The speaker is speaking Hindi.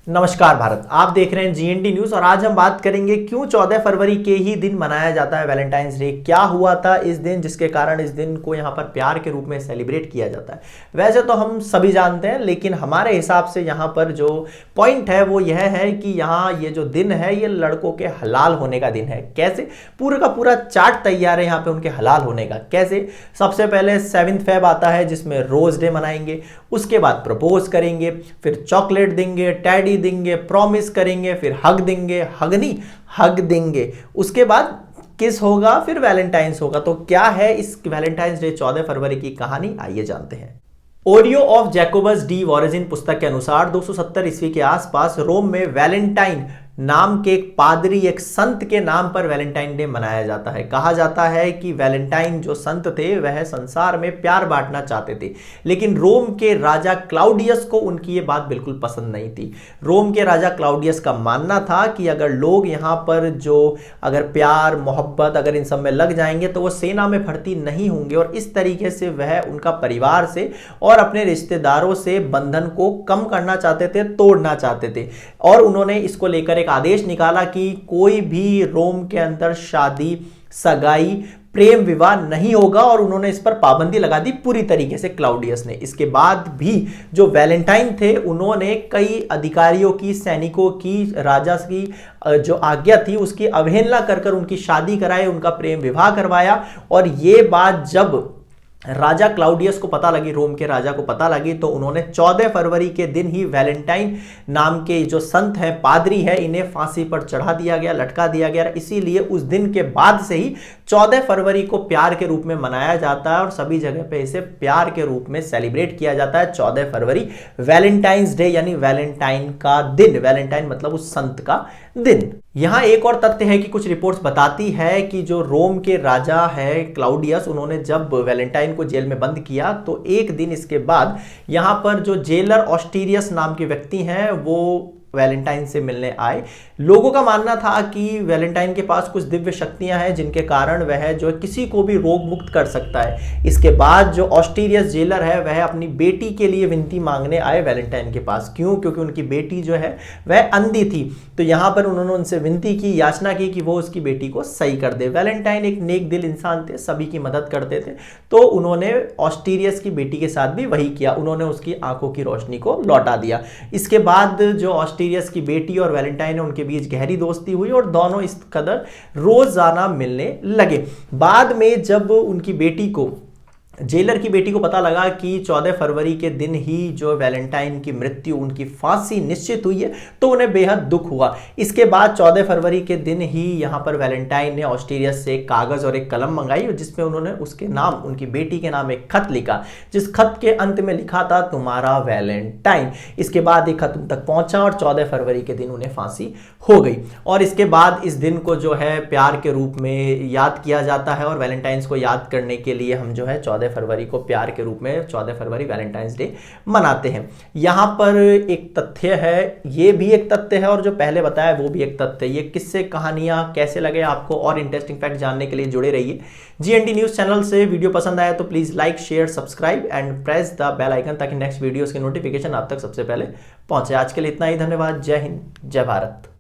नमस्कार भारत, आप देख रहे हैं जीएनडी न्यूज और आज हम बात करेंगे क्यों 14 फरवरी के ही दिन मनाया जाता है वैलेंटाइंस डे। क्या हुआ था इस दिन जिसके कारण इस दिन को यहाँ पर प्यार के रूप में सेलिब्रेट किया जाता है। वैसे तो हम सभी जानते हैं, लेकिन हमारे हिसाब से यहाँ पर जो पॉइंट है वो यह है कि यहाँ ये जो दिन है ये लड़कों के हलाल होने का दिन है। कैसे? पूरा का पूरा चार्ट तैयार है यहाँ पे उनके हलाल होने का। कैसे? सबसे पहले 7 फेब आता है जिसमें रोज डे मनाएंगे, उसके बाद प्रपोज करेंगे, फिर चॉकलेट देंगे, टैडी देंगे, प्रॉमिस करेंगे, फिर हग देंगे, हग देंगे, उसके बाद किस होगा, फिर वैलेंटाइंस होगा। तो क्या है इस वैलेंटाइंस डे 14 फरवरी की कहानी, आइए जानते हैं। ओरियो ऑफ जैकोबस डी वॉरेजिन पुस्तक के अनुसार 270 ईस्वी के आसपास रोम में वैलेंटाइन नाम के एक पादरी, एक संत के नाम पर वैलेंटाइन डे मनाया जाता है। कहा जाता है कि वैलेंटाइन जो संत थे वह संसार में प्यार बांटना चाहते थे, लेकिन रोम के राजा क्लाउडियस को उनकी ये बात बिल्कुल पसंद नहीं थी। रोम के राजा क्लाउडियस का मानना था कि अगर लोग यहाँ पर जो अगर प्यार मोहब्बत अगर इन सब में लग जाएंगे तो वो सेना में भर्ती नहीं होंगे, और इस तरीके से वह उनका परिवार से और अपने रिश्तेदारों से बंधन को कम करना चाहते थे, तोड़ना चाहते थे। और उन्होंने इसको लेकर एक आदेश निकाला कि कोई भी रोम के अंदर शादी, सगाई, प्रेम विवाह नहीं होगा, और उन्होंने इस पर पाबंदी लगा दी पूरी तरीके से क्लाउडियस ने। इसके बाद भी जो वैलेंटाइन थे उन्होंने कई अधिकारियों की, सैनिकों की, राजा की जो आज्ञा थी उसकी अवहेलना कर उनकी शादी कराई, उनका प्रेम विवाह करवाया। और ये बात जब राजा क्लाउडियस को पता लगी, रोम के राजा को पता लगी, तो उन्होंने 14 फरवरी के दिन ही वैलेंटाइन नाम के जो संत हैं, पादरी है, इन्हें फांसी पर चढ़ा दिया गया, लटका दिया गया। इसीलिए उस दिन के बाद से ही 14 फरवरी को प्यार के रूप में मनाया जाता है और सभी जगह पे इसे प्यार के रूप में सेलिब्रेट किया जाता है। 14 फरवरी वैलेंटाइंस डे यानी वैलेंटाइन का दिन, वैलेंटाइन मतलब उस संत का दिन। यहां एक और तथ्य है कि कुछ रिपोर्ट्स बताती है कि जो रोम के राजा है क्लाउडियस, उन्होंने जब वैलेंटाइन को जेल में बंद किया तो एक दिन इसके बाद यहां पर जो जेलर ऑस्टीरियस नाम के व्यक्ति हैं वो वैलेंटाइन से मिलने आए। लोगों का मानना था कि वैलेंटाइन के पास कुछ दिव्य शक्तियां हैं जिनके कारण वह जो किसी को भी रोग मुक्त कर सकता है। इसके बाद जो ऑस्टीरियस जेलर है वह अपनी बेटी के लिए विनती मांगने आए वैलेंटाइन के पास। क्यों? क्योंकि उनकी बेटी जो है वह अंधी थी, तो यहां पर उन्होंने उनसे विनती की, याचना की कि वो उसकी बेटी को सही कर दे। वैलेंटाइन एक नेक दिल इंसान थे, सभी की मदद करते थे, तो उन्होंने ऑस्टीरियस की बेटी के साथ भी वही किया, उन्होंने उसकी आंखों की रोशनी को लौटा दिया। इसके बाद जो ऑस्टीरियस की बेटी और वैलेंटाइन है उनके बीच गहरी दोस्ती हुई और दोनों इस कदर रोजाना मिलने लगे। बाद में जब उनकी बेटी को, जेलर की बेटी को पता लगा कि 14 फरवरी के दिन ही जो वैलेंटाइन की मृत्यु, उनकी फांसी निश्चित हुई है, तो उन्हें बेहद दुख हुआ। इसके बाद 14 फरवरी के दिन ही यहाँ पर वैलेंटाइन ने ऑस्ट्रेलियस से कागज और एक कलम मंगाई जिसमें उन्होंने उसके नाम, उनकी बेटी के नाम एक खत लिखा, जिस खत के अंत में लिखा था तुम्हारा वैलेंटाइन। इसके बाद एक खत उन तक पहुंचा और 14 फरवरी के दिन उन्हें फांसी हो गई। और इसके बाद इस दिन को जो है प्यार के रूप में याद किया जाता है, और वैलेंटाइंस को याद करने के लिए हम जो है 14 फरवरी को प्यार के रूप में 14 फरवरी वैलेंटाइंस डे मनाते हैं। यहां पर एक तथ्य है, ये भी एक तथ्य है और जो पहले बताया वो भी एक तथ्य है। ये किस्से, कहानियां कैसे लगे आपको और इंटरेस्टिंग फैक्ट जानने के लिए जुड़े रहिए जीएनडी न्यूज चैनल से। वीडियो पसंद आया तो please like, share, subscribe and press the bell icon ताकि नेक्स्ट वीडियोस की नोटिफिकेशन आप तक सबसे पहले पहुंचे। आज के लिए इतना ही, धन्यवाद। जय हिंद, जय भारत।